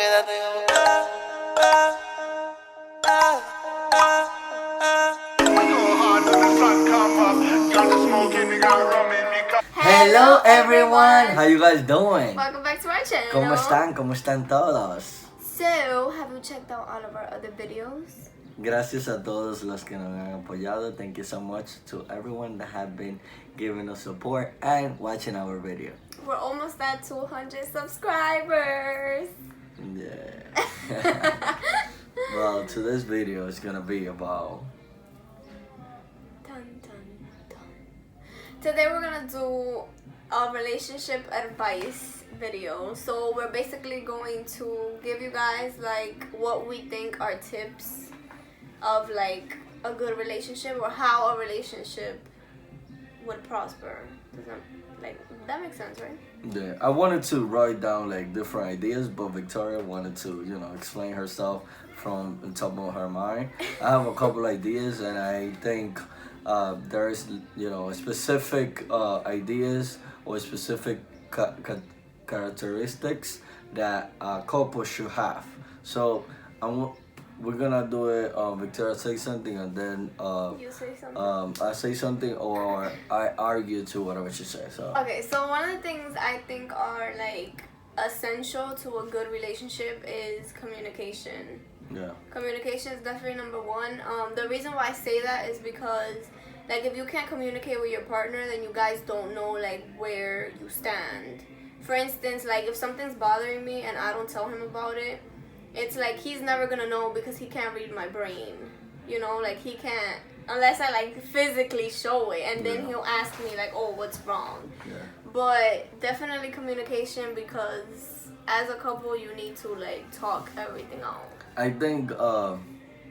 quédate Hello everyone! How you guys doing? Welcome back to our channel. ¿Cómo están? ¿Cómo están todos? So, have you checked out all of our other videos? Gracias a todos los que nos han apoyado. Thank you so much to everyone that have been giving us support and watching our video. We're almost at 200 subscribers. Yeah. Well, today's video is gonna be about... Dun, dun, dun. Today we're gonna do a relationship advice video. So we're basically going to give you guys like what we think are tips of like a good relationship or how a relationship would prosper. That makes sense, right? Yeah, I wanted to write down like different ideas, but Victoria wanted to, explain herself from the top of her mind. I have a couple ideas, and I think there's, specific ideas or specific characteristics that a couple should have. So we're gonna do it. Victoria say something, and then You say something. I say something, or I argue to whatever she says. So. Okay, so one of the things I think are like essential to a good relationship is communication. Yeah. Communication is definitely number one. The reason why I say that is because like if you can't communicate with your partner, then you guys don't know like where you stand. For instance, like if something's bothering me and I don't tell him about it, it's like he's never gonna know because he can't read my brain. Like he can't unless I like physically show it, and then he'll ask me like, oh, what's wrong? Yeah. But definitely communication, because as a couple you need to like talk everything out. I think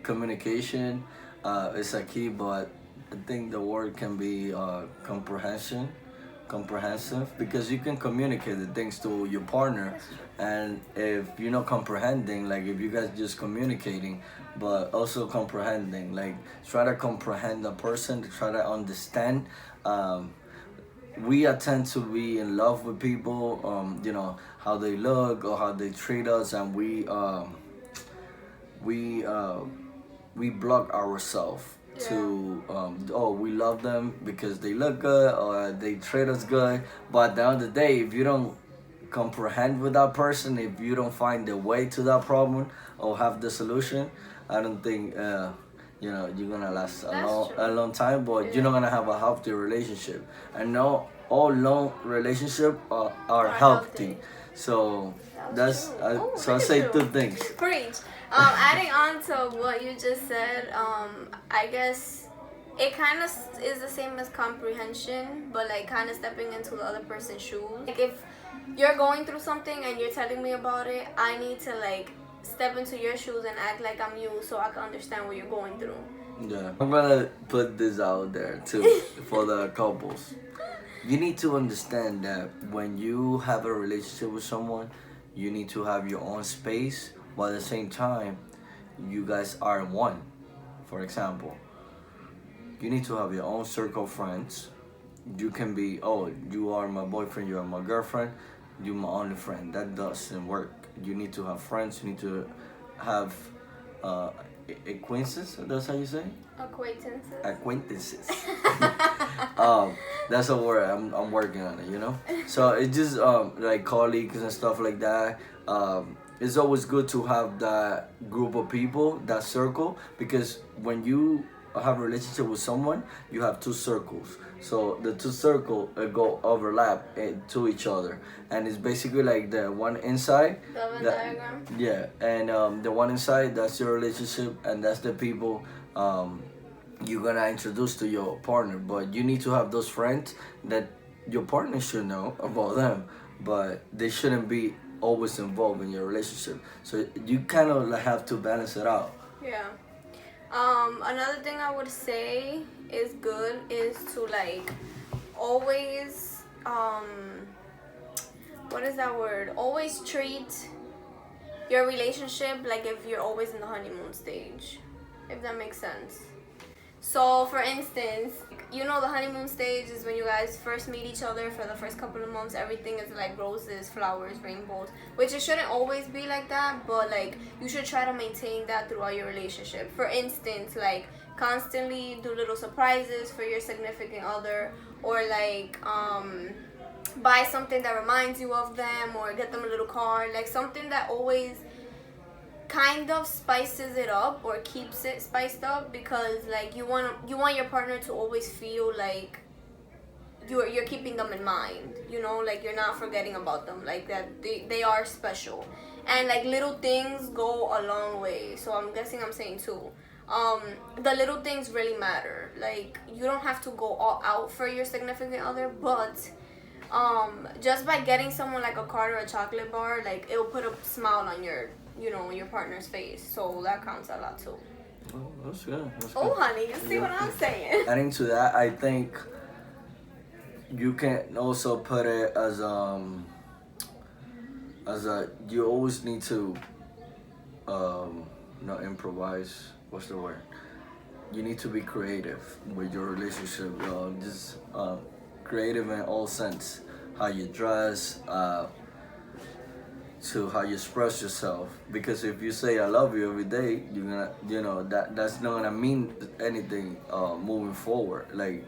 communication is a key, but I think the word can be comprehensive, because you can communicate the things to your partner, and if you're not comprehending, like if you guys just communicating but also comprehending, like try to comprehend the person, try to understand. We tend to be in love with people, how they look or how they treat us, and we block ourselves to we love them because they look good or they treat us good. But at the end of the day, if you don't comprehend with that person, if you don't find the way to that problem or have the solution, I don't think you're gonna last a long time, but you're not gonna have a healthy relationship. And no, all long relationships are healthy. So that's so I say two things. Preach. Adding on to what you just said, I guess it kind of is the same as comprehension, but like kind of stepping into the other person's shoes. Like if you're going through something and you're telling me about it, I need to like step into your shoes and act like I'm you, so I can understand what you're going through. Yeah, I'm gonna put this out there too for the couples. You need to understand that when you have a relationship with someone, you need to have your own space, but at the same time, you guys are one. For example, you need to have your own circle of friends. You can be, you are my boyfriend, you are my girlfriend, you're my only friend. That doesn't work. You need to have friends, you need to have acquaintances, that's how you say? Acquaintances. That's a word. I'm working on it, So it's just like colleagues and stuff like that. It's always good to have that group of people, that circle, because when you have a relationship with someone, you have two circles. So the two circles go overlap to each other, and it's basically like the one inside. The Venn diagram. Yeah, and the one inside, that's your relationship, and that's the people you're gonna introduce to your partner. But you need to have those friends that your partner should know about them, but they shouldn't be always involved in your relationship. So you kind of have to balance it out. Yeah. Another thing I would say is good is to like always what is that word? Always treat your relationship like if you're always in the honeymoon stage. If that makes sense. So, for instance, you know, the honeymoon stage is when you guys first meet each other for the first couple of months. Everything is like roses, flowers, rainbows, which it shouldn't always be like that, but like you should try to maintain that throughout your relationship. For instance, like constantly do little surprises for your significant other, or like buy something that reminds you of them, or get them a little card, like something that always kind of spices it up or keeps it spiced up, because like you want your partner to always feel like you're keeping them in mind, you know, like you're not forgetting about them, like that they are special, and like little things go a long way. So I'm guessing I'm saying too, the little things really matter. Like you don't have to go all out for your significant other, but just by getting someone like a card or a chocolate bar, like it'll put a smile on your partner's face. So that counts a lot too. Oh, that's good. That's Oh, good. honey, you see what I'm saying? Adding to that, I think you can also put it as a you always need to not improvise. What's the word? You need to be creative with your relationship. Just creative in all sense. How you dress, to how you express yourself. Because if you say I love you every day, you're gonna, that's not gonna mean anything moving forward. Like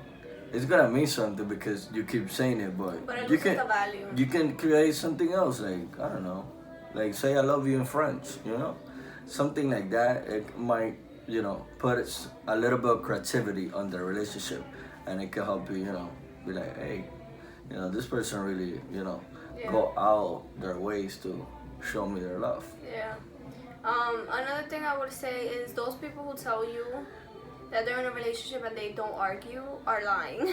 it's gonna mean something because you keep saying it, but But it you loses can the value. you can create something else. Like I don't know, like say I love you in French. Something like that. It might put a little bit of creativity on the relationship, and it can help you. Be like, hey, this person really Yeah. go out their ways to show me their love. Yeah. Another thing I would say is those people who tell you that they're in a relationship and they don't argue are lying.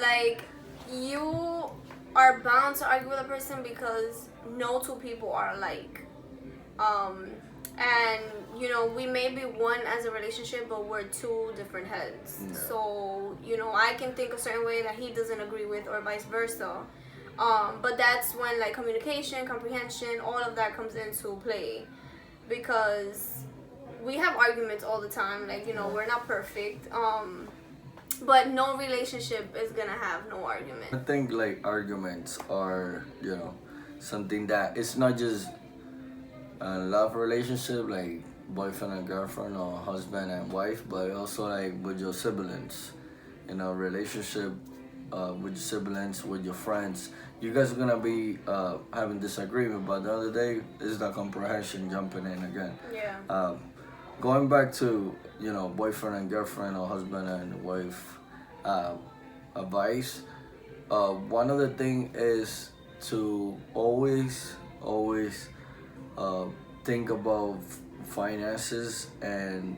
Like, you are bound to argue with a person because no two people are alike. And we may be one as a relationship, but we're two different heads. Yeah. So I can think a certain way that he doesn't agree with, or vice versa. But that's when like communication, comprehension, all of that comes into play, because we have arguments all the time. Like we're not perfect. But no relationship is gonna have no argument. I think like arguments are something that it's not just a love relationship like boyfriend and girlfriend or husband and wife, but also like with your siblings. Relationship with your siblings, with your friends. You guys are gonna be having disagreement, but the other day is the comprehension jumping in again. Yeah. Going back to boyfriend and girlfriend or husband and wife advice. One other thing is to always think about finances and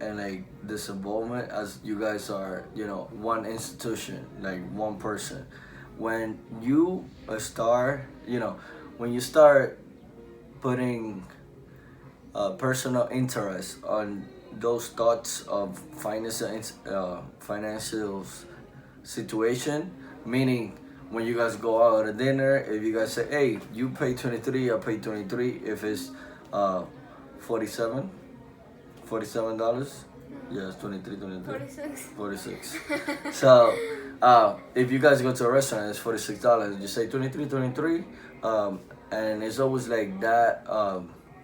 like this involvement, as you guys are one institution, like one person. When you start when you start putting personal interest on those thoughts of financial situation, meaning when you guys go out to dinner, if you guys say, hey, you pay 23, I pay 23, if it's 47 $47. Yeah, it's 23, 46. 46. So, if you guys go to a restaurant, it's $46. You say 23. And it's always like that.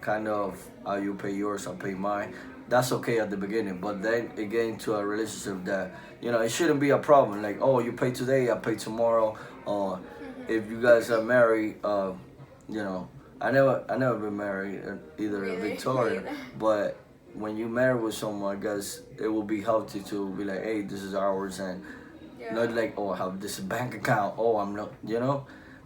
Kind of you pay yours, I pay mine. That's okay at the beginning, but then it get into a relationship that it shouldn't be a problem. Like, oh, you pay today, I pay tomorrow. Or if you guys are married, I never been married either, Really? Victoria, Neither. but when you marry with someone, I guess it will be healthy to be like, hey, this is ours, and Yeah. not like, oh, I have this bank account. Oh, I'm not,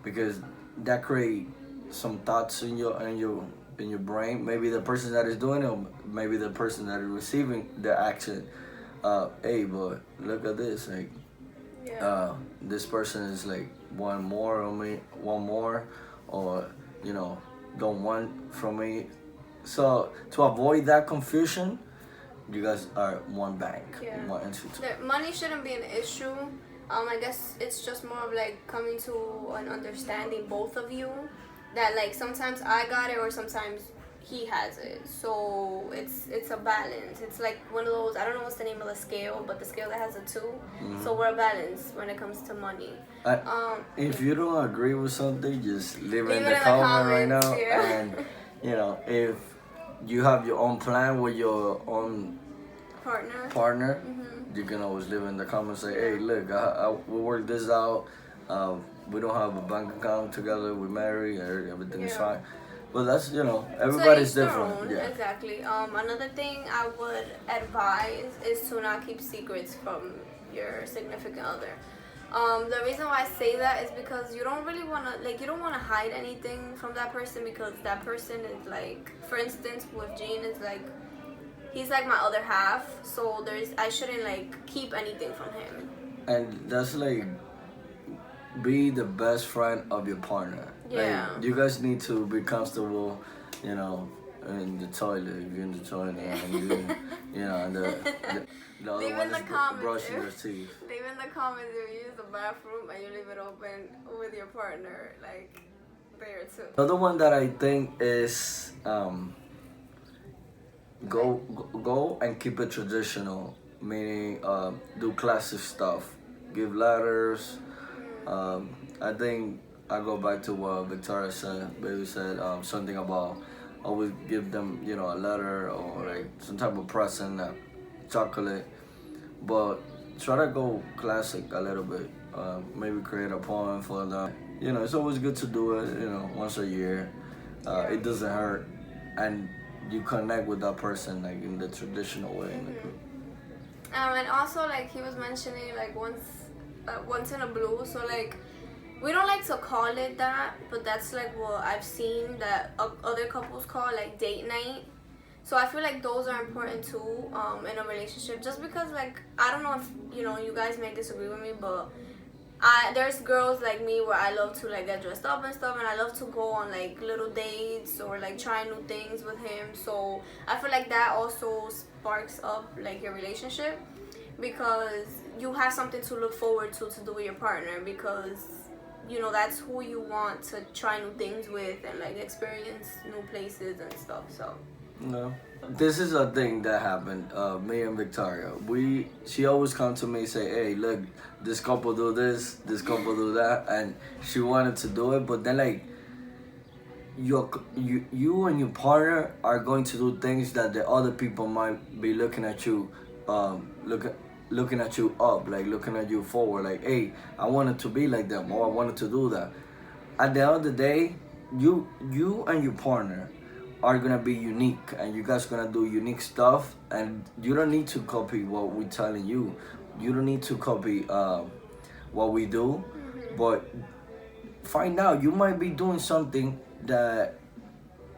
because that create some thoughts in your brain. Maybe the person that is doing it, or maybe the person that is receiving the action. Hey, but look at this, like, Yeah. this person is like one more on me, one more, or don't want from me. So to avoid that confusion, you guys are one bank, Yeah. one institute. Money shouldn't be an issue. I guess it's just more of like coming to an understanding, both of you, that like sometimes I got it or sometimes he has it. So it's a balance. It's like one of those, I don't know what's the name of the scale, but the scale that has a 2. So we're balanced when it comes to money. If you don't agree with something, just leave it in Leave it the in the comment right comments, now. yeah. And if you have your own plan with your own partner, you can always leave in the comments. Say, hey, look, we worked this out. We don't have a bank account together. We're married. Everything is fine. But that's everybody's so different. Yeah. Exactly. Another thing I would advise is to not keep secrets from your significant other. The reason why I say that is because you don't really want to, like, you don't want to hide anything from that person, because that person is like, for instance, with Gene, it's like, he's like my other half, so I shouldn't like keep anything from him. And that's like, be the best friend of your partner. Yeah. Like, you guys need to be comfortable, in the toilet, if you're in the toilet, and and the other Leave one in the is comments brushing your teeth. Leave in the comments if you use the bathroom and you leave it open with your partner, like, there too. The other one that I think is go and keep it traditional, meaning do classic stuff, give letters. I think I go back to what Victoria said. Baby said something about always give them a letter or like some type of present, chocolate, but try to go classic a little bit. Maybe create a poem for them. It's always good to do it. Once a year. It doesn't hurt, and you connect with that person like in the traditional way. And also, like he was mentioning, like once in a blue. So like, we don't like to call it that, but that's like what I've seen that other couples call like date night. So I feel like those are important too in a relationship. Just because, like, I don't know if you guys may disagree with me, but there's girls like me where I love to like get dressed up and stuff, and I love to go on like little dates or like try new things with him. So I feel like that also sparks up like your relationship, because you have something to look forward to do with your partner, because that's who you want to try new things with and like experience new places and stuff. So no, this is a thing that happened. Me and Victoria, she always come to me and say, hey, look, this couple do this couple do that, and she wanted to do it, but then like you and your partner are going to do things that the other people might be looking at you, looking at you up, like looking at you forward, like, hey, I wanted to be like them, or I wanted to do that. At the end of the day, you and your partner are gonna be unique, and you guys gonna do unique stuff, and you don't need to copy what we're telling you. You don't need to copy what we do, but find out, you might be doing something that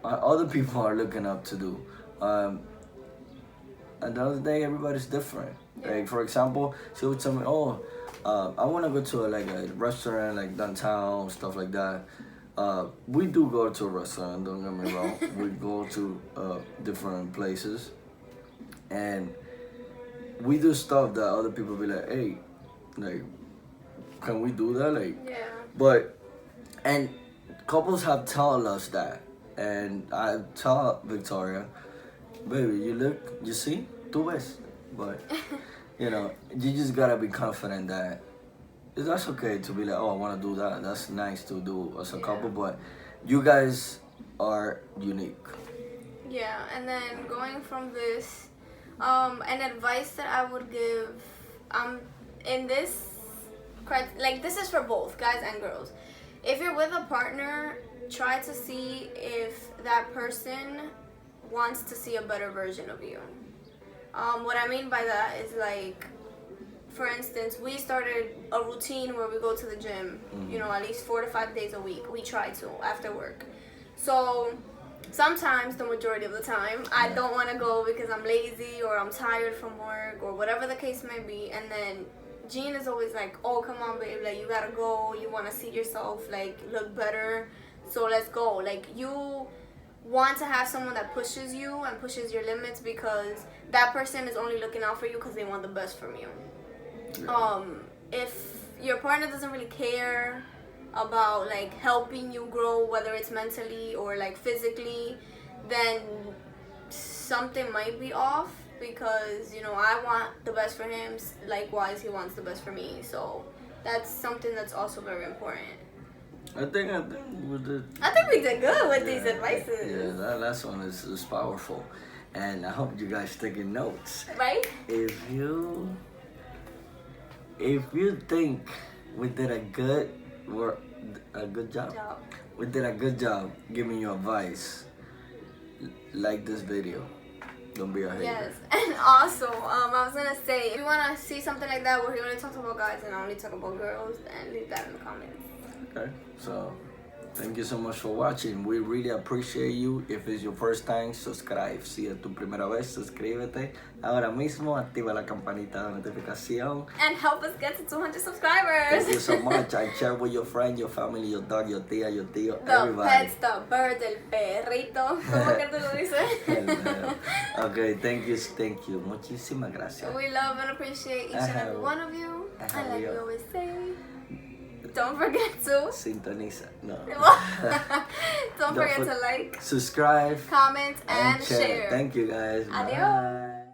other people are looking up to do. At the end of the day, everybody's different. Like, for example, she would tell me, oh, I want to go to a restaurant like downtown, stuff like that. We do go to a restaurant, don't get me wrong. We go to different places, and we do stuff that other people be like, hey, like, can we do that? Like, and couples have told us that, and I tell Victoria, baby, you see, tú ves, but you just gotta be confident that that's okay to be like, oh, I want to do that. That's nice to do as a couple, but you guys are unique. Yeah, and then going from this, an advice that I would give, in this, like, this is for both guys and girls. If you're with a partner, try to see if that person wants to see a better version of you. What I mean by that is, like, for instance, we started a routine where we go to the gym, at least 4 to 5 days a week. We try to after work. So sometimes, the majority of the time, I don't want to go because I'm lazy or I'm tired from work or whatever the case may be. And then Jean is always like, oh, come on, babe, like, you gotta go. You want to see yourself, like, look better. So let's go. Like, you want to have someone that pushes you and pushes your limits, because that person is only looking out for you because they want the best from you. If your partner doesn't really care about like helping you grow, whether it's mentally or like physically, then something might be off, because you know I want the best for him, likewise he wants the best for me. So that's something that's also very important. I think we did. I think we did good with these advices. Yeah, that last one is powerful, and I hope you guys taking notes. Right? If you think we did a good job, we did a good job giving you advice, like this video. Don't be a hater. Yes, and also, I was gonna say, if you wanna see something like that where he only talks about guys and I only talk about girls, then leave that in the comments. Okay, so thank you so much for watching. We really appreciate you. If it's your first time, subscribe. Si es tu primera vez, suscríbete. Ahora mismo, activa la campanita de notificación. And help us get to 200 subscribers. Thank you so much. I share with your friend, your family, your dog, your tía, your tío, The everybody. pets, the bird, el perrito. ¿Cómo que tú lo dices? Okay, thank you. Muchísimas gracias. We love and appreciate each and every one of you. And like we always say, don't forget to Sintoniza. No. don't forget to like, subscribe, comment, and share. Thank you guys. Adios. Bye.